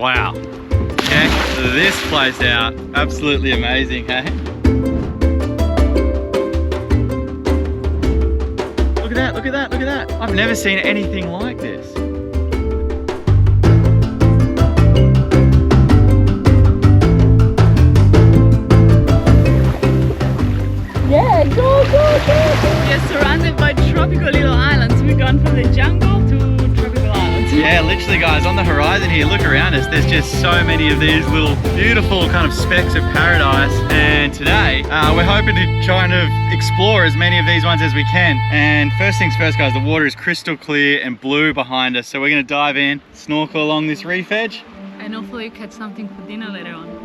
Wow. Check this place out. Absolutely amazing, hey? Look at that, look at that, look at that. I've never seen anything like this. Yeah, go, go, go! We are surrounded by tropical little islands. We've gone from the jungle to tropical islands. Yeah, literally guys, on the horizon here, look around us, there's just so many of these little beautiful kind of specks of paradise. And today, we're hoping to try and explore as many of these ones as we can. And first things first guys, the water is crystal clear and blue behind us. So we're gonna dive in, snorkel along this reef edge. And hopefully catch something for dinner later on.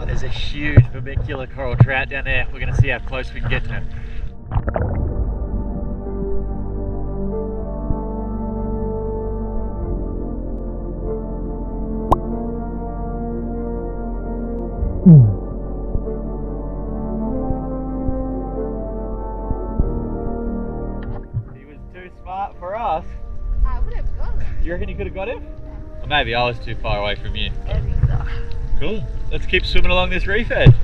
There's a huge vermicular coral trout down there. We're going to see how close we can get to him. He was too smart for us. I would have gone. You reckon you could have got him? Or maybe I was too far away from you. I think so. Cool. Let's keep swimming along this reef edge.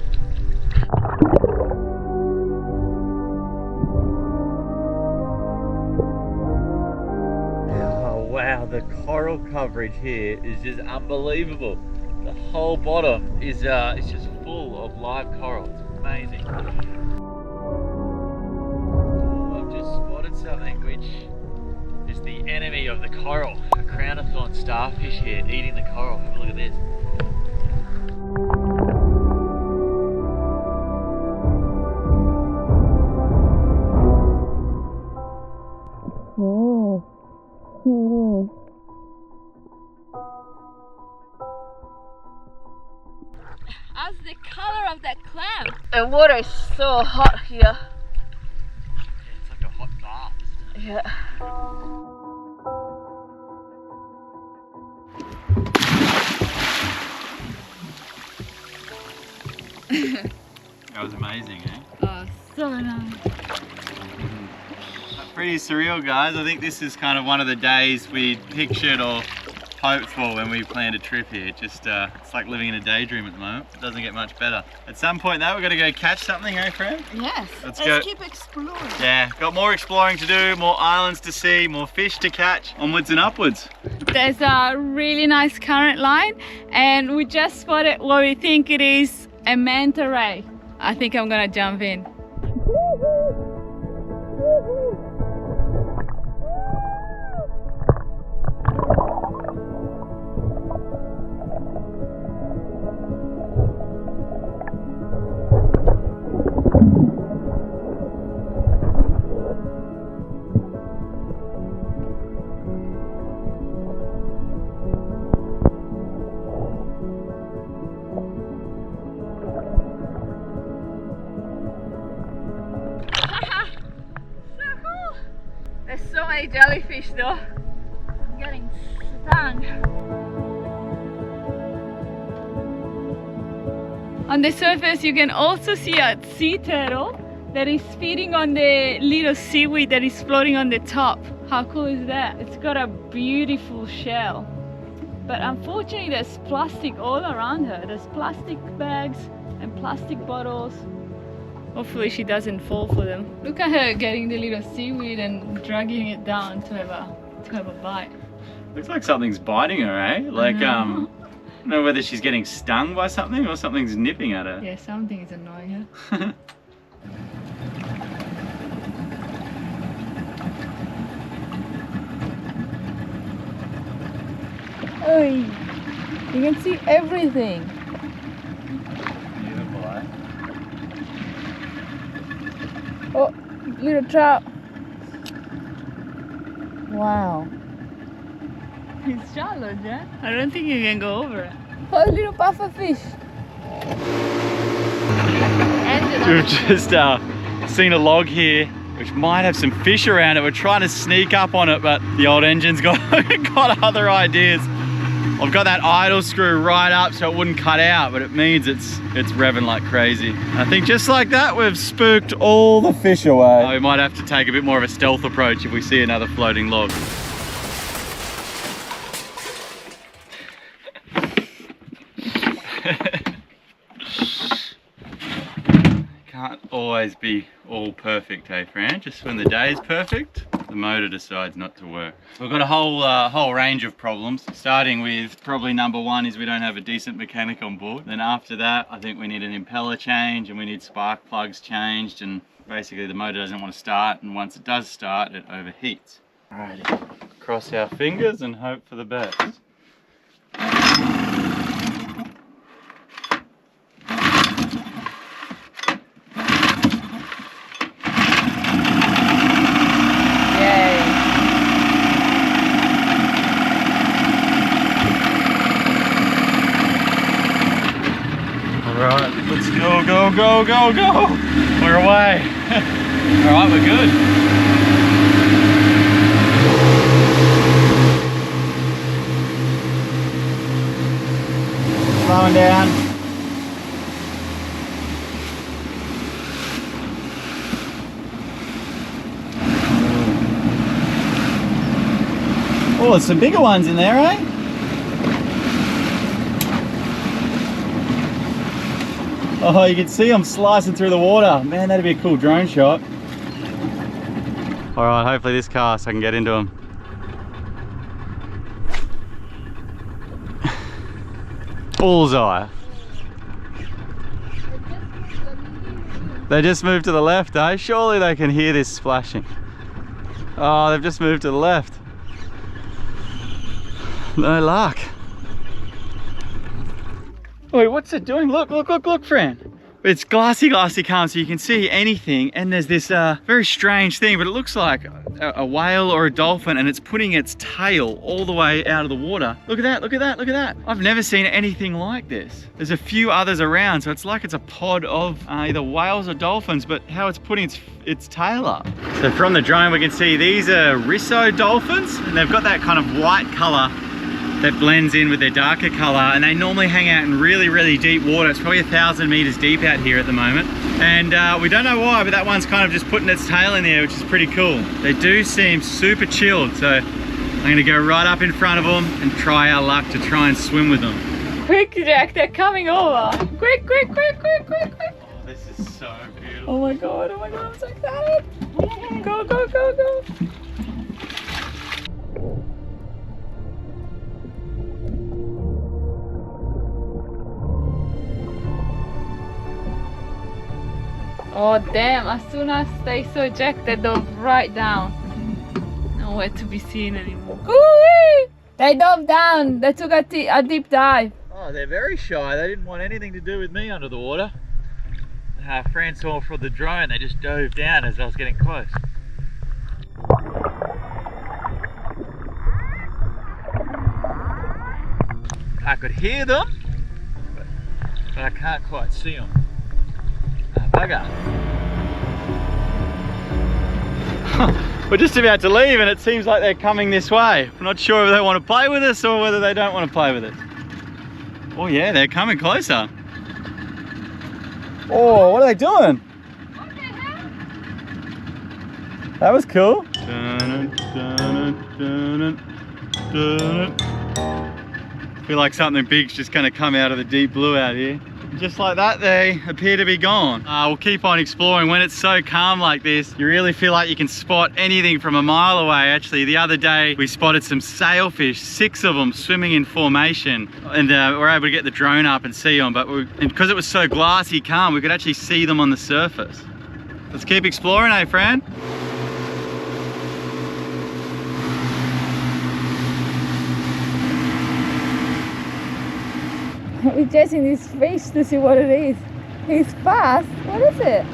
Oh wow, the coral coverage here is just unbelievable. The whole bottom is just full of live coral. It's amazing. Oh, I've just spotted something which is the enemy of the coral. A crown of thorn starfish here eating the coral. Have a look at this. How's the color of that clam? The water is so hot here. Yeah, it's like a hot bath, isn't it? Yeah. That was amazing, eh? Oh, so nice. Pretty surreal, guys. I think this is kind of one of the days we pictured or hoped for when we planned a trip here. Just it's like living in a daydream at the moment. It doesn't get much better. At some point though, we're gonna go catch something, eh, Fran? Yes. Let's keep exploring. Yeah, got more exploring to do, more islands to see, more fish to catch. Onwards and upwards. There's a really nice current line, and we just spotted what we think it is a manta ray. I think I'm gonna jump in. There's so many jellyfish though. I'm getting stung. On the surface you can also see a sea turtle that is feeding on the little seaweed that is floating on the top. How cool is that? It's got a beautiful shell. But unfortunately there's plastic all around her. There's plastic bags and plastic bottles. Hopefully she doesn't fall for them. Look at her getting the little seaweed and dragging it down to have a bite. Looks like something's biting her, eh? Like, I don't know whether she's getting stung by something or something's nipping at her. Yeah, something is annoying her. Oy, you can see everything. Beautiful, eh? Oh, little trout. Wow. It's shallow, Jen. I don't think you can go over it. Oh, little puffer fish. We've just seen a log here which might have some fish around it. We're trying to sneak up on it, but the old engine's got other ideas. I've got that idle screw right up so it wouldn't cut out, but it means it's revving like crazy. I think just like that, we've spooked all the fish away. We might have to take a bit more of a stealth approach if we see another floating log. Can't always be all perfect, hey Fran? Just when the day is perfect, the motor decides not to work. We've got a whole range of problems, starting with probably number one is we don't have a decent mechanic on board. Then after that, I think we need an impeller change and we need spark plugs changed, and basically the motor doesn't want to start, and once it does start, it overheats. Alrighty, cross our fingers and hope for the best. Alright, let's go, go, go, go, go! We're away! Alright, we're good. Slowing down. Oh, there's some bigger ones in there, eh? Oh, you can see them slicing through the water. Man, that'd be a cool drone shot. All right, hopefully this cast I can get into them. Bullseye. They just moved to the left, eh? Surely they can hear this splashing. Oh, they've just moved to the left. No luck. Wait, what's it doing? Look, look, look, look, Fran. It's glassy calm, so you can see anything, and there's this very strange thing, but it looks like a whale or a dolphin, and it's putting its tail all the way out of the water. Look at that, look at that, look at that. I've never seen anything like this. There's a few others around, so it's like it's a pod of either whales or dolphins, but how it's putting its tail up. So from the drone, we can see these are Risso dolphins, and they've got that kind of white color that blends in with their darker color, and they normally hang out in really, really deep water. It's probably 1,000 meters deep out here at the moment. And we don't know why, but that one's kind of just putting its tail in there, which is pretty cool. They do seem super chilled, so I'm gonna go right up in front of them and try our luck to try and swim with them. Quick, Jack, they're coming over. Quick, quick, quick, quick, quick, quick. Oh, this is so beautiful. Oh my god, I'm so excited. Go, go, go, go. Oh damn, as soon as they saw Jack, they dove right down. Nowhere to be seen anymore. Ooh-wee! They dove down, they took a deep dive. Oh, they're very shy. They didn't want anything to do with me under the water. Fran saw from the drone, they just dove down as I was getting close. I could hear them, but I can't quite see them. Bugger. We're just about to leave and it seems like they're coming this way. I'm not sure if they want to play with us or whether they don't want to play with us. Oh yeah, they're coming closer. Oh, what are they doing? What the hell? That was cool. Feel like something big's just going to come out of the deep blue out here. Just like that, they appear to be gone. We'll keep on exploring. When it's so calm like this, you really feel like you can spot anything from a mile away. Actually, the other day we spotted some sailfish, 6 of them swimming in formation, and we're able to get the drone up and see them. But because it was so glassy calm, we could actually see them on the surface. Let's keep exploring, eh, Fran? We're chasing this fish to see what it is. He's fast. What is it?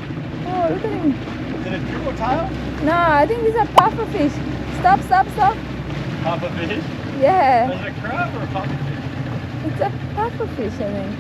Oh, look at him. Is it a triple tail? No, I think it's a puffer fish. Stop, stop, stop. Puffer fish? Yeah. Is it a crab or a puffer fish? It's a puffer fish, I think.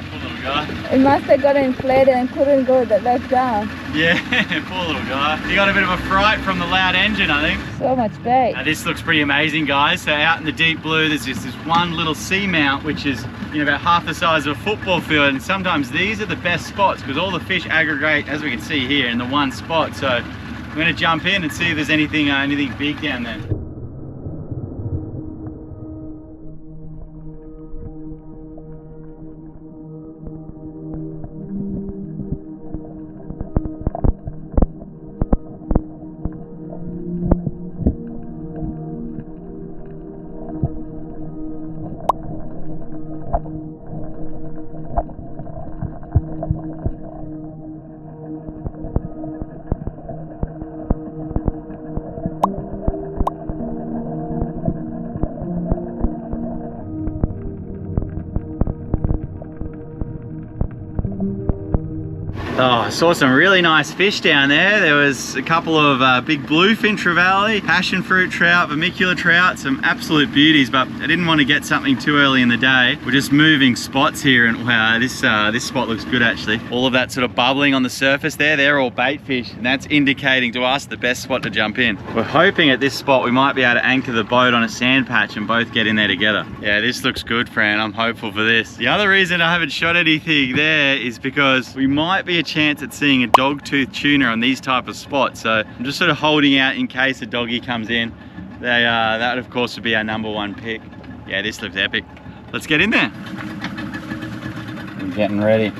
Hold on, guy. It must have got inflated and couldn't go back down. Yeah, poor little guy. He got a bit of a fright from the loud engine, I think. So much bait. Now this looks pretty amazing, guys. So out in the deep blue, there's just this one little seamount, which is, you know, about half the size of a football field. And sometimes these are the best spots because all the fish aggregate, as we can see here, in the one spot. So I'm going to jump in and see if there's anything big down there. Oh, I saw some really nice fish down there. There was a couple of big bluefin trevally, passion fruit trout, vermicular trout, some absolute beauties, but I didn't want to get something too early in the day. We're just moving spots here, and wow, this spot looks good actually. All of that sort of bubbling on the surface there, they're all bait fish, and that's indicating to us the best spot to jump in. We're hoping at this spot we might be able to anchor the boat on a sand patch and both get in there together. Yeah, this looks good, Fran. I'm hopeful for this. The other reason I haven't shot anything there is because we might be a chance at seeing a dog-tooth tuna on these type of spots, so I'm just sort of holding out in case a doggy comes in. That of course would be our #1 pick. Yeah, this looks epic. Let's get in there. I'm getting ready.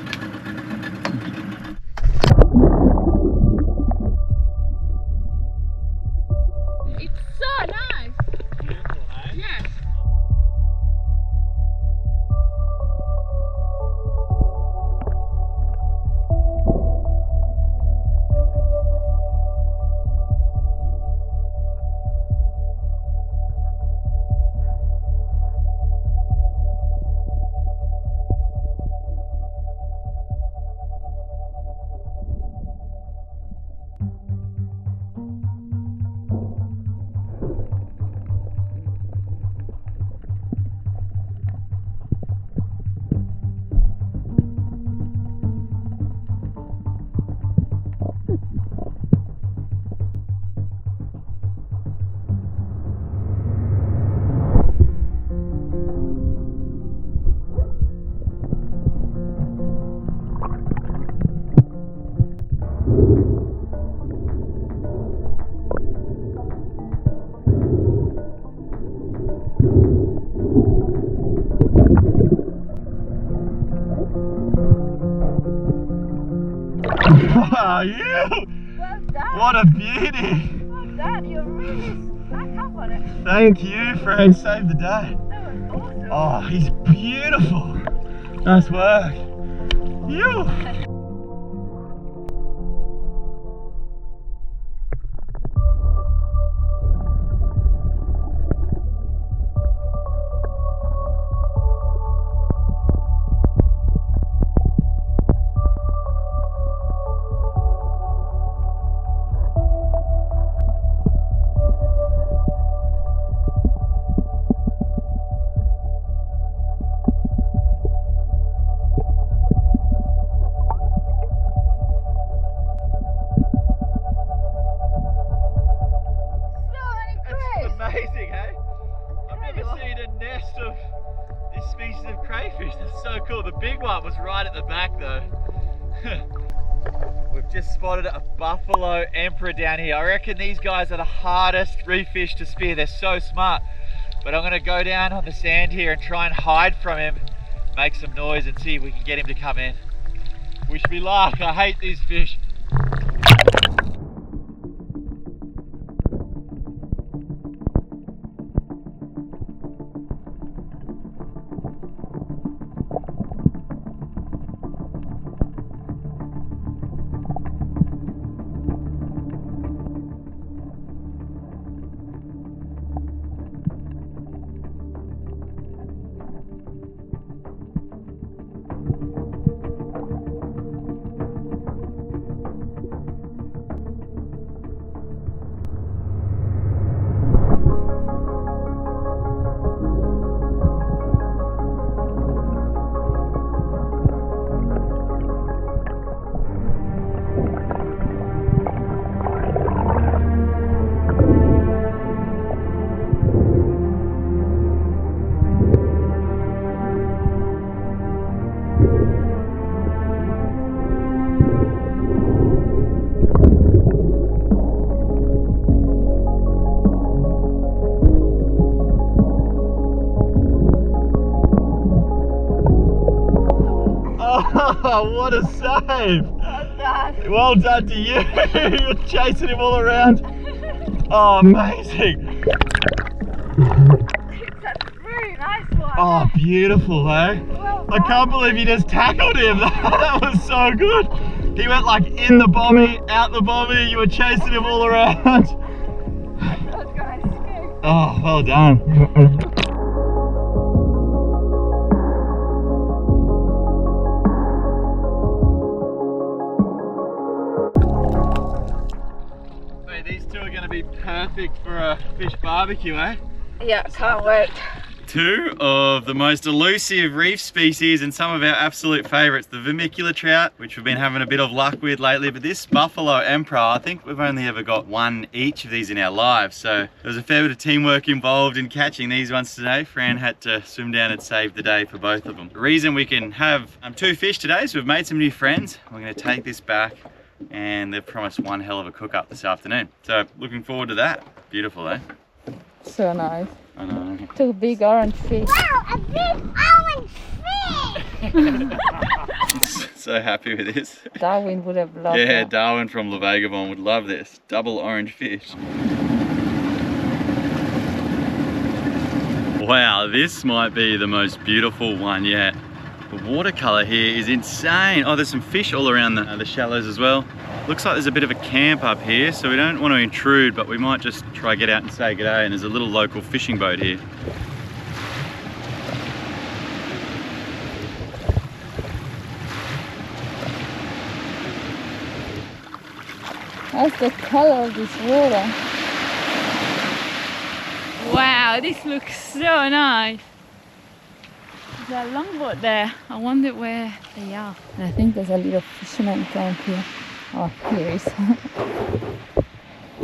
It's so nice. Beautiful, eh? Yes. Wow, you! Well done. What a beauty! Well done. You really stuck up on it. Thank you, Fran. Saved the day. That was awesome. Oh, he's beautiful. Nice work. You! Amazing, hey? I've never seen a nest of this species of crayfish. That's so cool. The big one was right at the back though. We've just spotted a buffalo emperor down here. I reckon these guys are the hardest reef fish to spear. They're so smart. But I'm gonna go down on the sand here and try and hide from him, make some noise and see if we can get him to come in. Wish me luck. I hate these fish. Oh, what a save! Well done. Well done to you. You're chasing him all around. Oh, amazing. That's a very nice one. Oh, beautiful, eh? Well I can't believe you just tackled him. That was so good. He went like in the bommy, out the bommy. You were chasing him all around. I was gonna escape. Oh, well done. So these two are going to be perfect for a fish barbecue, eh? Yeah, can't wait. Two of the most elusive reef species and some of our absolute favourites, the vermicular trout, which we've been having a bit of luck with lately, but this buffalo emperor, I think we've only ever got one each of these in our lives, so there was a fair bit of teamwork involved in catching these ones today. Fran had to swim down and save the day for both of them. The reason we can have two fish today, so we've made some new friends. We're going to take this back and they've promised one hell of a cook up this afternoon, so looking forward to that. Beautiful, eh? So nice. I know. Two big orange fish. Wow, a big orange fish! So happy with this. Darwin would have loved Yeah, that. Darwin from La Vagabond would love this. Double orange fish. Wow, this might be the most beautiful one yet. The watercolor here is insane. Oh, there's some fish all around the shallows as well. Looks like there's a bit of a camp up here, so we don't want to intrude, but we might just try get out and say g'day, and there's a little local fishing boat here. That's the color of this water. Wow, this looks so nice. There's a longboat there. I wonder where they are. I think there's a little fisherman camp here. Oh, here is.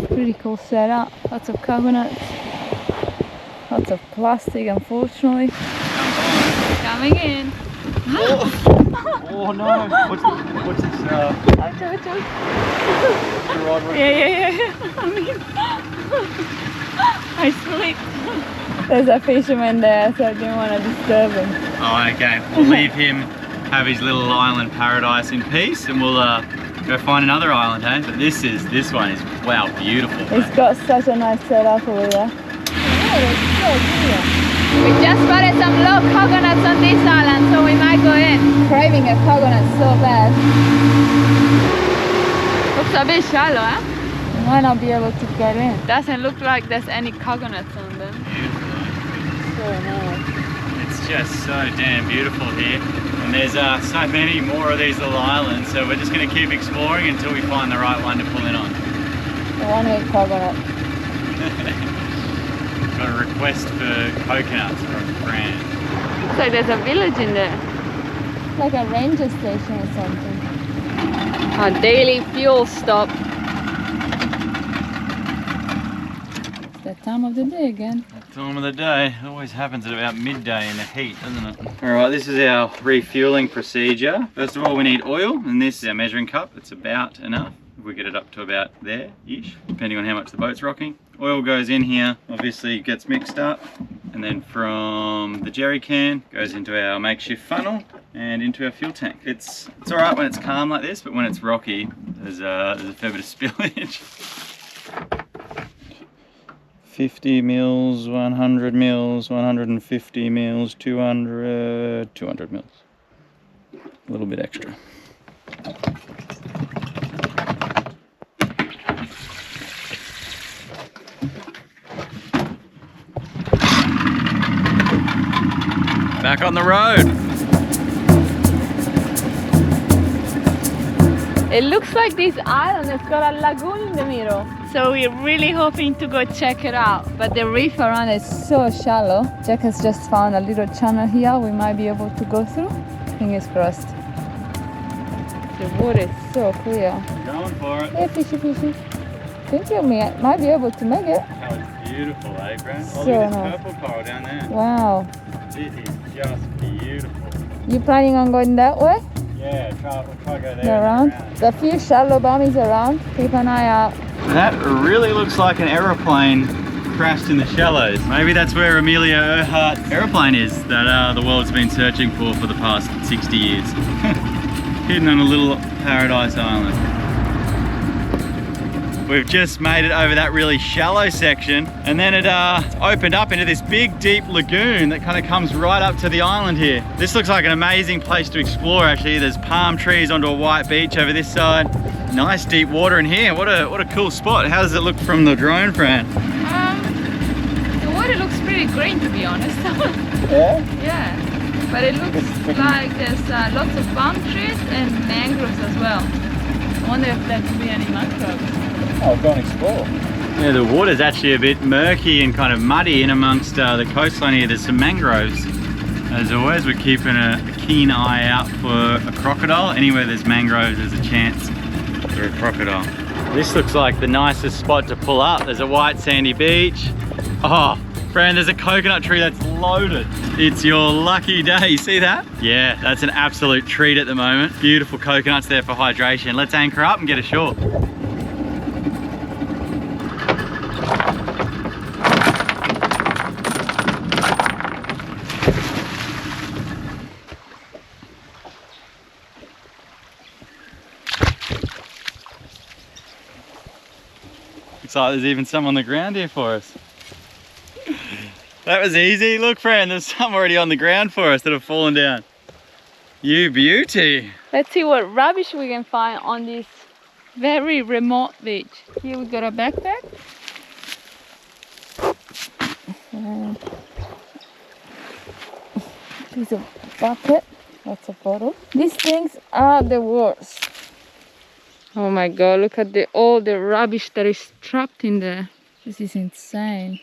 Pretty cool setup. Lots of coconuts. Lots of plastic, unfortunately. Coming in. Oh no! What's this? Yeah. I mean, I slipped. There's a fisherman there, so I didn't want to disturb him. Oh, okay. We'll leave him have his little island paradise in peace, and we'll go find another island, hey? But this one is, wow, beautiful. It's got such a nice setup over there. Oh, it's so clear. We just spotted some low coconuts on this island, so we might go in. Craving a coconut so bad. Looks a bit shallow, eh? We might not be able to get in. Doesn't look like there's any coconuts on them. Beautiful. So nice. It's just so damn beautiful here. And there's so many more of these little islands, so we're just going to keep exploring until we find the right one to pull in on. I want to eat coconut. Got a request for coconuts from Fran. Looks like there's a village in there. Like a ranger station or something. A daily fuel stop. It's that time of the day again. That time of the day. It always happens at about midday in the heat, doesn't it? Alright, this is our refueling procedure. First of all, we need oil, and this is our measuring cup. It's about enough. We get it up to about there-ish, depending on how much the boat's rocking. Oil goes in here, obviously gets mixed up, and then from the jerry can goes into our makeshift funnel and into our fuel tank. It's alright when it's calm like this, but when it's rocky, there's a fair bit of spillage. 50 mils, 100 mils, 150 mils, 200 mils. A little bit extra. Back on the road. It looks like this island has got a lagoon in the middle. So we're really hoping to go check it out. But the reef around is so shallow. Jack has just found a little channel here we might be able to go through. Fingers crossed. The water is so clear. Going for it. Hey, fishy. I think you might be able to make it. That was beautiful, eh, Fran? So Oh, look at this nice. purple coral down there. Wow. This is just beautiful. You planning on going that way? Yeah, we'll try go there. They're around. There's a few shallow bummies around. Keep an eye out. That really looks like an aeroplane crashed in the shallows. Maybe that's where Amelia Earhart's aeroplane is that the world's been searching for the past 60 years. hidden on a little paradise island. We've just made it over that really shallow section, and then it opened up into this big deep lagoon that kind of comes right up to the island here. This looks like an amazing place to explore actually. There's palm trees onto a white beach over this side. Nice deep water in here. What a cool spot. How does it look from the drone, Fran? The water looks pretty green, to be honest. Yeah? Yeah, but it looks like there's lots of palm trees and mangroves as well. I wonder if there could be any mangroves. Oh, go and explore. Yeah, the water's actually a bit murky and kind of muddy in amongst the coastline here. There's some mangroves. As always, we're keeping a keen eye out for a crocodile. Anywhere there's mangroves, there's a chance for a crocodile. This looks like the nicest spot to pull up. There's a white sandy beach. Oh, Fran, there's a coconut tree that's loaded. It's your lucky day, you see that? Yeah, that's an absolute treat at the moment. Beautiful coconuts there for hydration. Let's anchor up and get ashore. Looks like there's even some on the ground here for us. That was easy. Look, Fran, there's some already on the ground for us that have fallen down. You beauty. Let's see what rubbish we can find on this very remote beach. Here we got a backpack. Here's a bucket. Lots of bottles. These things are the worst. Oh my god, look at all the rubbish that is trapped in there. This is insane.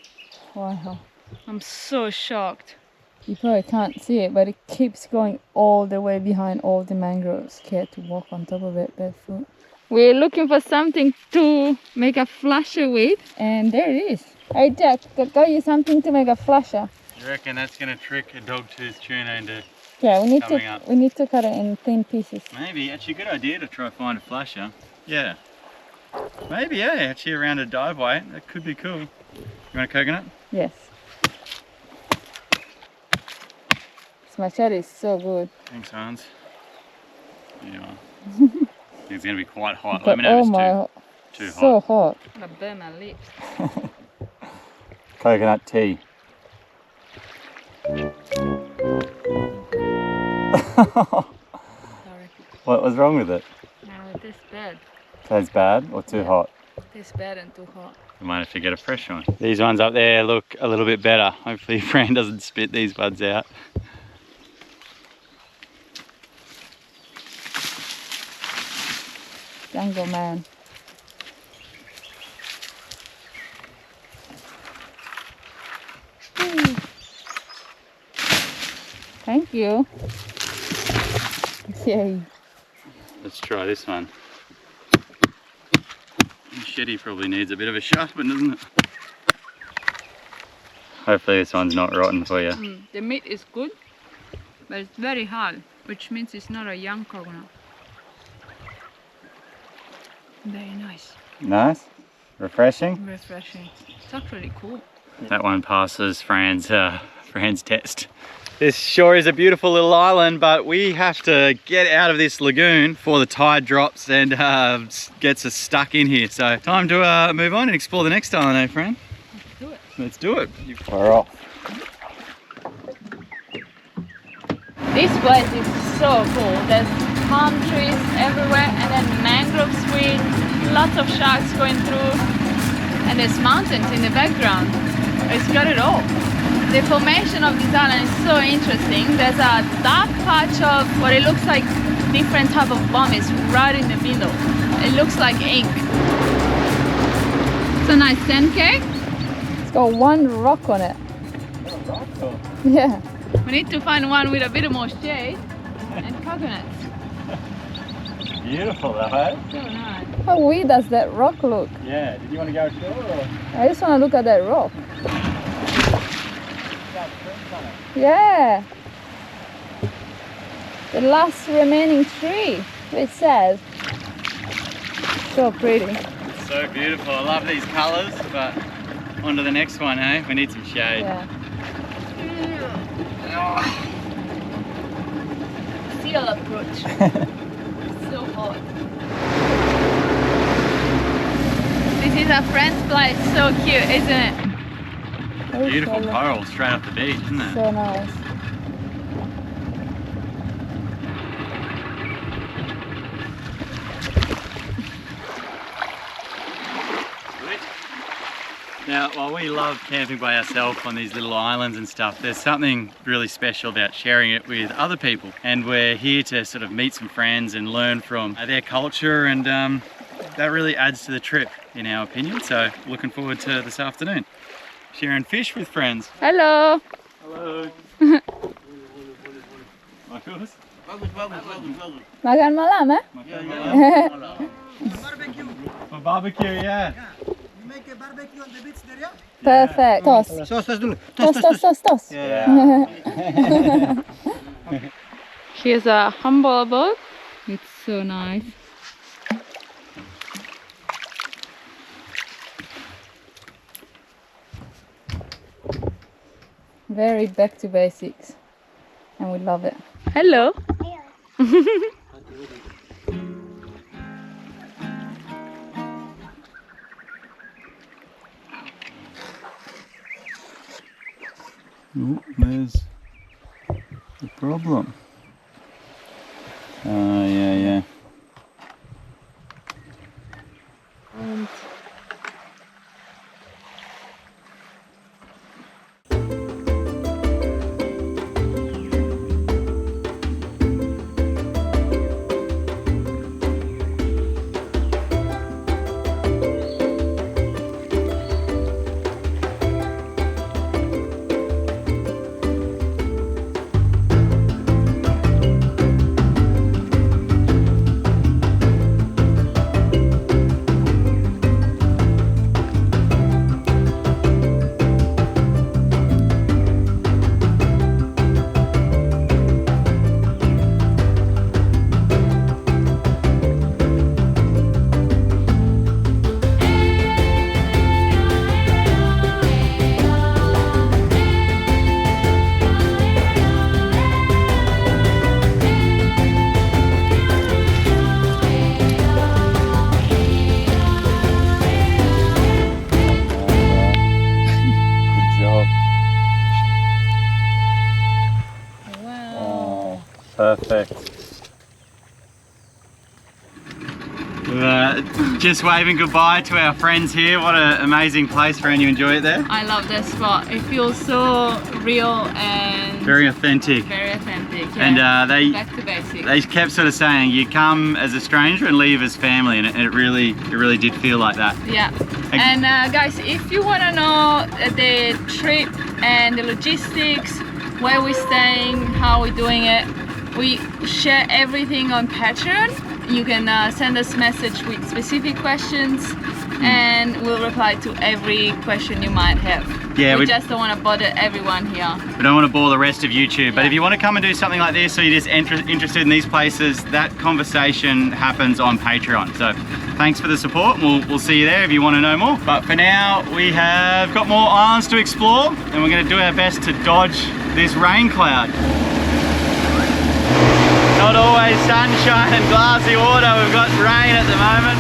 Wow. I'm so shocked. You probably can't see it, but it keeps going all the way behind all the mangroves. Scared to walk on top of it barefoot. We're looking for something to make a flasher with, and there it is. Hey Jack, got you something to make a flasher. You reckon that's gonna trick a dog-toothed tuna into Yeah, we up? need to cut it in thin pieces. Maybe, actually a good idea to try find a flasher. Yeah. Maybe, yeah, actually around a diveway. That could be cool. You want a coconut? Yes. This machete is so good. Thanks, Hans. There you are. It's gonna be quite hot. Let me know if it's too hot. So hot. I'm gonna burn my lips. Coconut tea. Sorry. What was wrong with it? No, it tastes bad. Tastes bad or too hot? It tastes bad and too hot. We might have to get a fresh one. These ones up there look a little bit better. Hopefully Fran doesn't spit these buds out. Jungle man. Thank you. Yay. Let's try this one. Machete probably needs a bit of a sharpen, doesn't it? Hopefully this one's not rotten for you. The meat is good, but it's very hard, which means it's not a young coconut. Very nice. Nice? Refreshing? Refreshing. It's actually cool. That one passes Fran's test. This sure is a beautiful little island, but we have to get out of this lagoon before the tide drops and gets us stuck in here. So time to move on and explore the next island, eh, Fran? Let's do it. Let's do it. We're off. This place is so cool. There's palm trees everywhere and then mangroves with lots of sharks going through. And there's mountains in the background. It's got it all. The formation of this island is so interesting. There's a dark patch of what it looks like different type of vomits right in the middle. It looks like ink. It's a nice sand cake. It's got one rock on it. Yeah. We need to find one with a bit more shade and coconuts. Beautiful though, eh? So nice. How weird does that rock look? Yeah, did you want to go ashore or? I just want to look at that rock. Yeah. The last remaining tree, it says. So pretty. It's so beautiful. I love these colours, but on to the next one, eh? We need some shade. Yeah. Seal approach. hot. This is a friend's place. So cute, isn't it? Beautiful coral straight off the beach, isn't it? So nice. Now, while we love camping by ourselves on these little islands and stuff, there's something really special about sharing it with other people. And we're here to sort of meet some friends and learn from their culture, and that really adds to the trip, in our opinion. So, looking forward to this afternoon. Sharing fish with friends. Hello. Hello. Bagus? Makan malam, eh? Makan malam. For barbecue, yeah. Make a barbecue on the beach there, yeah? Perfect. Toss. Toss dulu. Toss. Yeah. Here's a humble boat. It's so nice. Very back to basics, and we love it. Hello. Oh, there's the problem. Yeah. Perfect. Just waving goodbye to our friends here. What an amazing place, Fran. You enjoy it there? I love this spot. It feels so real and Very authentic. very authentic. Yeah. And back to basics. they kept sort of saying you come as a stranger and leave as family, and it really did feel like that. Yeah. And guys, if you want to know the trip and the logistics, where we're staying, how we're doing it, we share everything on Patreon. You can send us a message with specific questions, and we'll reply to every question you might have. Yeah, we just don't want to bother everyone here. We don't want to bore the rest of YouTube, but if you want to come and do something like this, or you're just interested in these places, that conversation happens on Patreon. So thanks for the support. We'll see you there if you want to know more. But for now, we have got more islands to explore, and we're going to do our best to dodge this rain cloud. Not always sunshine and glassy water. We've got rain at the moment.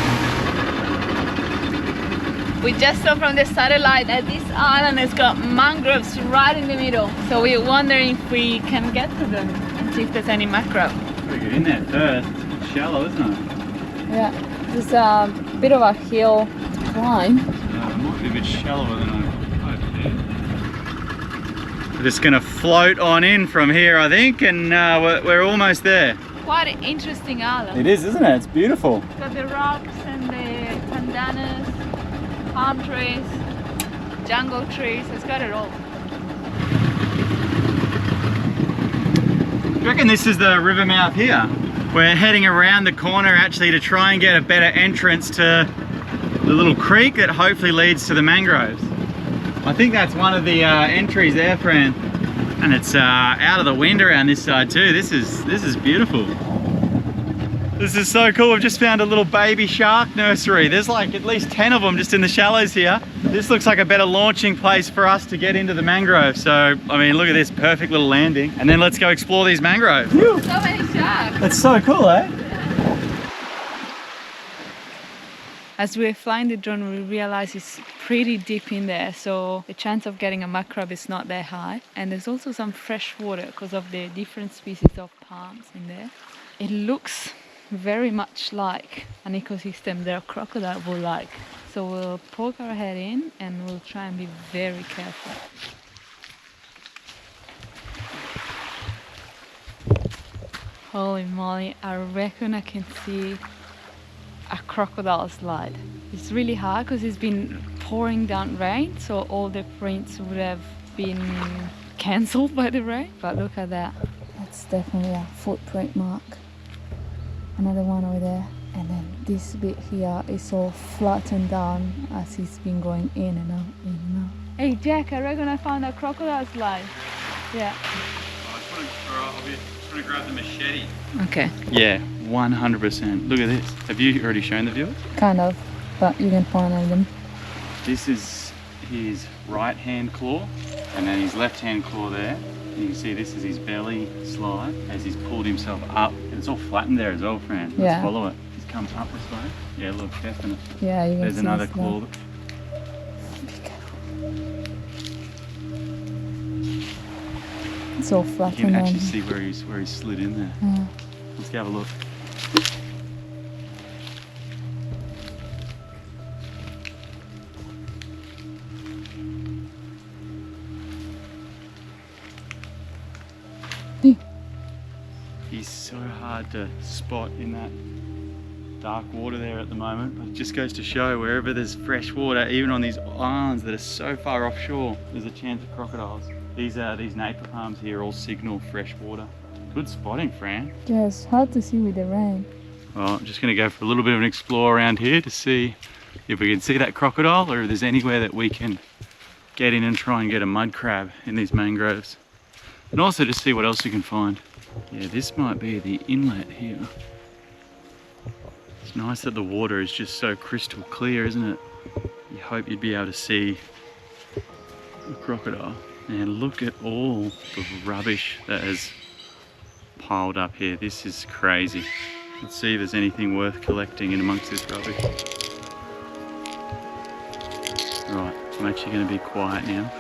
We just saw from the satellite that this island has got mangroves right in the middle. So we're wondering if we can get to them and see if there's any mackerel. Gotta get in there first. It's shallow, isn't it? Yeah, there's a bit of a hill to climb. It might be a bit shallower than I hoped. We're just gonna float on in from here, I think, and we're almost there. Quite an interesting island. It is, isn't it? It's beautiful. It's got the rocks and the pandanus, palm trees, jungle trees. It's got it all. Do you reckon this is the river mouth here? We're heading around the corner actually to try and get a better entrance to the little creek that hopefully leads to the mangroves. I think that's one of the entries there, Fran. And it's out of the wind around this side too. This is beautiful. This is so cool. We've just found a little baby shark nursery. There's like at least 10 of them just in the shallows here. This looks like a better launching place for us to get into the mangrove. So, I mean, look at this perfect little landing. And then let's go explore these mangroves. So many sharks. That's so cool, eh? As we're flying the drone, we realize it's pretty deep in there, so the chance of getting a mud crab is not that high. And there's also some fresh water because of the different species of palms in there. It looks very much like an ecosystem that a crocodile would like. So we'll poke our head in and we'll try and be very careful. Holy moly, I reckon I can see a crocodile slide. It's really hard because it's been pouring down rain, so all the prints would have been cancelled by the rain. But look at that. That's definitely a footprint mark. Another one over there. And then this bit here is all flattened down as he's been going in and out, in and out. Hey Jack, I reckon I found a crocodile slide. Yeah. I'm just gonna grab the machete. Okay. Yeah, 100%. Look at this. Have you already shown the viewers? Kind of, but you can point at them. This is his right hand claw, and then his left hand claw there. And you can see this is his belly slide as he's pulled himself up. And it's all flattened there as well, Fran. Let's follow it. He's come up this way. Yeah, look, definitely. Yeah, you can There's see another his claw. leg. It's all You flattened can on. actually see where he's slid in there. Yeah. Let's go have a look. He's so hard to spot in that dark water there at the moment, but it just goes to show wherever there's fresh water, even on these islands that are so far offshore, there's a chance of crocodiles. These napa palms here all signal fresh water. Good spotting, Fran. Yeah, it's hard to see with the rain. Well, I'm just going to go for a little bit of an explore around here to see if we can see that crocodile or if there's anywhere that we can get in and try and get a mud crab in these mangroves. And also to see what else we can find. Yeah, this might be the inlet here. It's nice that the water is just so crystal clear, isn't it? You hope you'd be able to see a crocodile. And look at all the rubbish that has piled up here. This is crazy. Let's see if there's anything worth collecting in amongst this rubbish. Right, I'm actually going to be quiet now.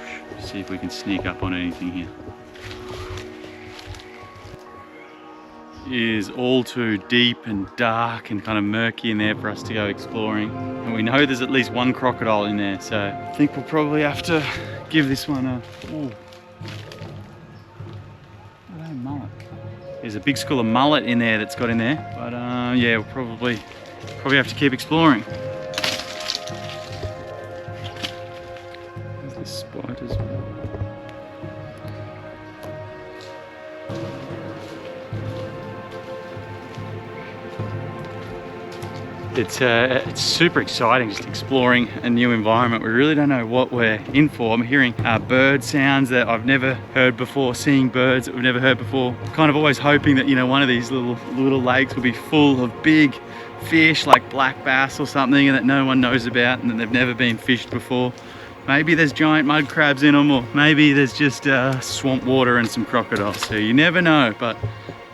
See if we can sneak up on anything here. It is all too deep and dark and kind of murky in there for us to go exploring. And we know there's at least one crocodile in there, so I think we'll probably have to give this one a... Ooh. Hello, mullet. There's a big school of mullet in there that's got in there, but yeah, we'll probably have to keep exploring. There's this spot as well. It's super exciting just exploring a new environment. We really don't know what we're in for. I'm hearing bird sounds that I've never heard before, seeing birds that we've never heard before. Kind of always hoping that, you know, one of these little lakes will be full of big fish like black bass or something and that no one knows about and that they've never been fished before. Maybe there's giant mud crabs in them, or maybe there's just swamp water and some crocodiles. So you never know, but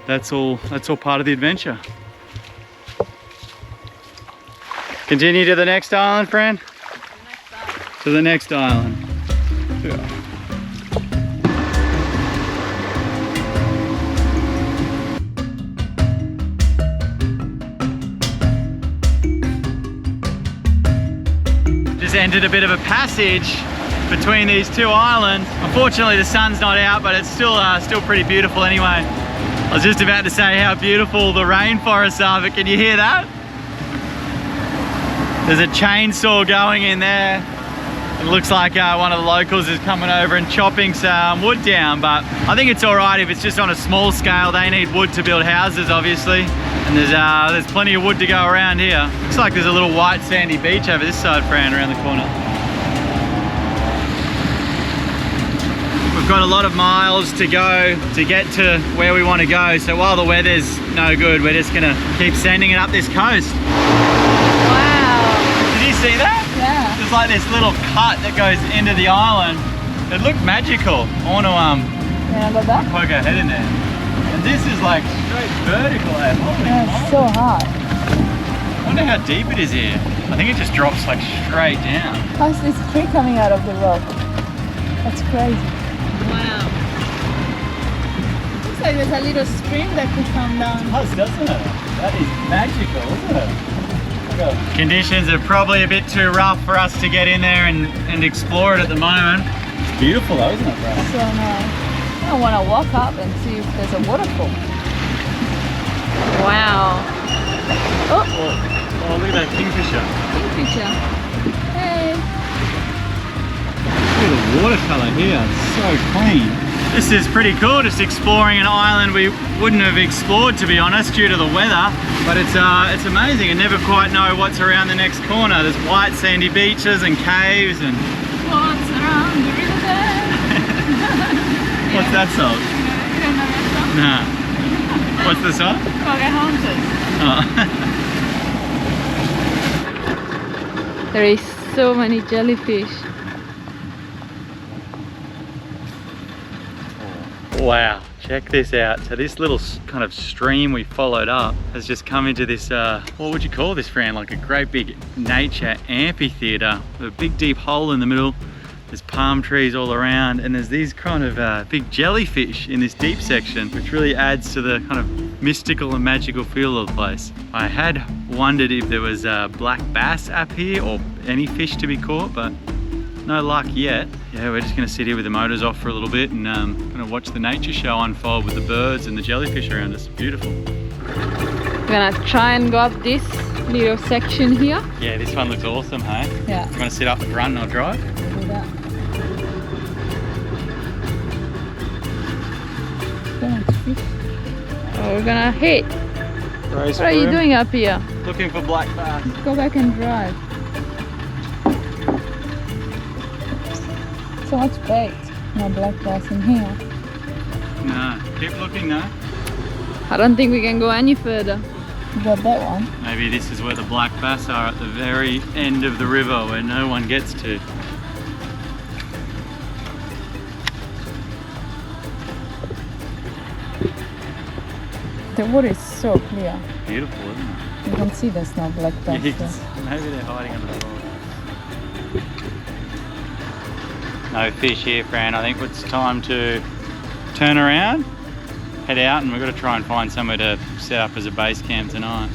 that's all part of the adventure. Continue to the next island, Fran? To the next island. Yeah. Just entered a bit of a passage between these two islands. Unfortunately, the sun's not out, but it's still pretty beautiful anyway. I was just about to say how beautiful the rainforests are, but can you hear that? There's a chainsaw going in there. It looks like one of the locals is coming over and chopping some wood down, but I think it's all right if it's just on a small scale. They need wood to build houses, obviously, and there's plenty of wood to go around here. Looks like there's a little white sandy beach over this side, Fran, around the corner. We've got a lot of miles to go to get to where we want to go, so while the weather's no good, we're just gonna keep sending it up this coast. Did you see that? Yeah. There's like this little cut that goes into the island. It looked magical. I want to poke our head in there. And this is like straight vertical. Holy Yeah, it's so hot. wonder how deep it is here. I think it just drops like straight down. How's this tree coming out of the rock? That's crazy. Wow. Looks like there's a little stream that could come down. It does, doesn't it? That is magical, isn't it? Conditions are probably a bit too rough for us to get in there and explore it at the moment. It's beautiful though, isn't it, bro? So nice. I want to walk up and see if there's a waterfall. Wow. Oh, Oh, look at that kingfisher. kingfisher. Hey. Look at the watercolour here, it's so clean. This is pretty cool, just exploring an island we wouldn't have explored, to be honest, due to the weather. But it's amazing. You never quite know what's around the next corner. There's white sandy beaches and caves and... What's around the riverbed? What's that song? You don't know that song? Nah. What's the song? Oh. There is so many jellyfish. Wow, check this out. So this little kind of stream we followed up has just come into this, what would you call this, Fran? Like a great big nature amphitheater with a big deep hole in the middle. There's palm trees all around and there's these kind of big jellyfish in this deep section, which really adds to the kind of mystical and magical feel of the place. I had wondered if there was black bass up here or any fish to be caught, but no luck yet. Yeah, we're just gonna sit here with the motors off for a little bit and gonna watch the nature show unfold with the birds and the jellyfish around us. Beautiful. We're gonna try and go up this little section here. Yeah, this one looks awesome, hey? Yeah. You wanna sit up the front and I'll drive? Do that. Oh, we're gonna hit. What are you doing up here? Looking for black bass. Go back and drive. So much bait. No black bass in here. No, keep looking though. I don't think we can go any further. You got that one. Maybe this is where the black bass are, at the very end of the river where no one gets to. The water is so clear. Beautiful, isn't it? You can see there's no black bass there. Yes. Maybe they're hiding under the rock. No fish here, Fran. I think it's time to turn around, head out, and we've got to try and find somewhere to set up as a base camp tonight.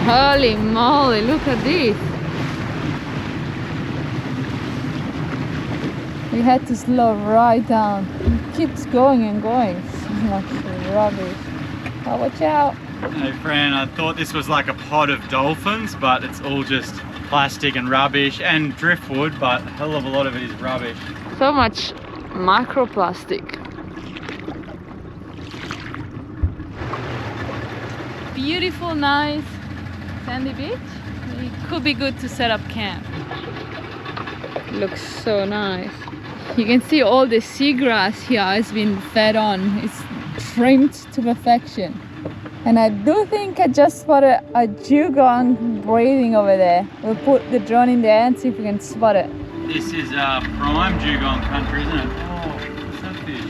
Holy moly, look at this. We had to slow right down. It keeps going and going. So much rubbish. Oh, watch out. Hey Fran, I thought this was like a pod of dolphins, but it's all just plastic and rubbish and driftwood, but a hell of a lot of it is rubbish. So much microplastic. Beautiful, nice sandy beach. It could be good to set up camp. It looks so nice. You can see all the seagrass here has been fed on. It's trimmed to perfection. And I do think I just spotted a dugong breathing over there. We'll put the drone in there and see if we can spot it. This is prime dugong country, isn't it? Oh, what's that fish?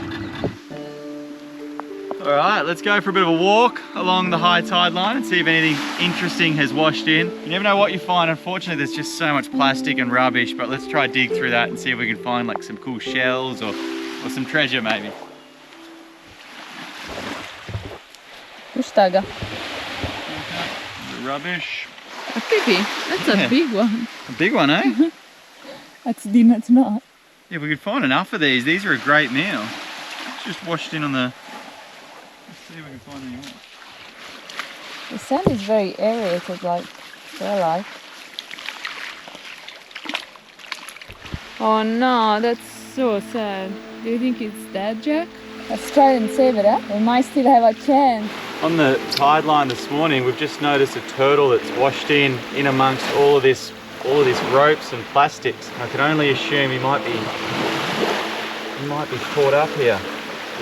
All right, let's go for a bit of a walk along the high tide line and see if anything interesting has washed in. You never know what you find. Unfortunately, there's just so much plastic and rubbish, but let's try dig through that and see if we can find like some cool shells or some treasure maybe. Pushtaga. Rubbish. A pipi. That's a big one. A big one, eh? That's not. Yeah, we could find enough of these. These are a great meal. It's just washed in on the... Let's see if we can find any more. The sand is very aerated, like their life. Oh no, that's so sad. Do you think it's dead, Jack? Let's try and save it, huh? We might still have a chance. On the tide line this morning, we've just noticed a turtle that's washed in amongst all of this ropes and plastics. I can only assume he might be caught up here.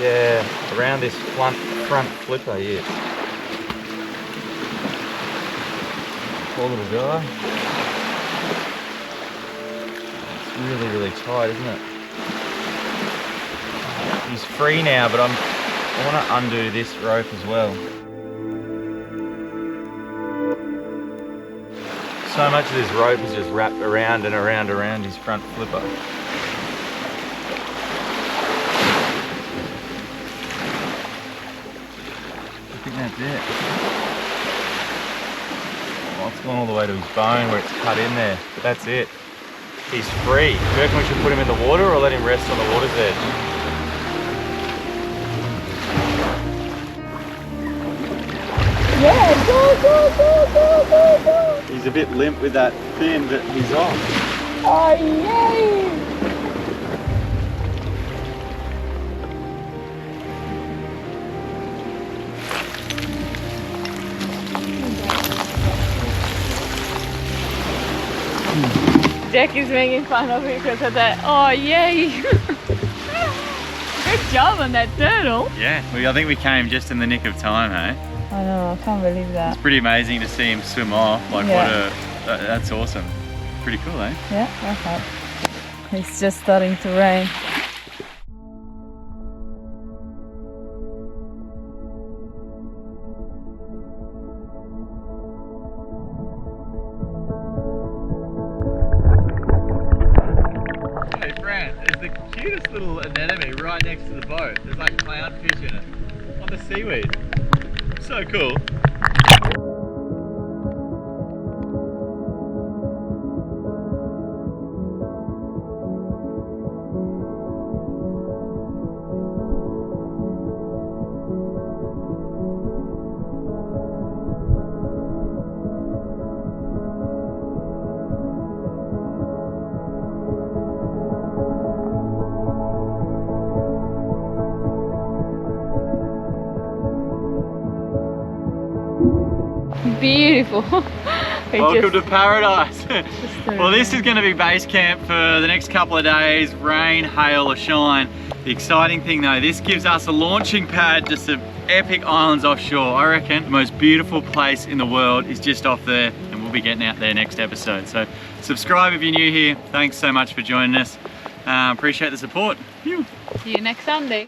Yeah, around this front flipper here. Poor little guy. It's really, really tight, isn't it? He's free now, but I want to undo this rope as well. So much of this rope is just wrapped around and around his front flipper. I think that's it. Oh, it's gone all the way to his bone where it's cut in there, but that's it. He's free. Do you reckon we should put him in the water or let him rest on the water's edge? Yeah, go, go, go, go, go, go. He's a bit limp with that fin, but he's off. Oh, yay! Jack is making fun of me because of that. Oh, yay! Good job on that turtle. Yeah, I think we came just in the nick of time, hey? I know, I can't believe that. It's pretty amazing to see him swim off. Like, that's awesome. Pretty cool, eh? Yeah, okay. It's just starting to rain. Hey, Fran, there's the cutest little anemone right next to the boat. There's like clownfish in it on the seaweed. So cool. Beautiful. Welcome to paradise. Well, this is going to be base camp for the next couple of days, rain, hail or shine. The exciting thing though, this gives us a launching pad to some epic islands offshore. I reckon the most beautiful place in the world is just off there, and we'll be getting out there next episode. So subscribe if you're new here. Thanks so much for joining us. Appreciate the support. See you next Sunday.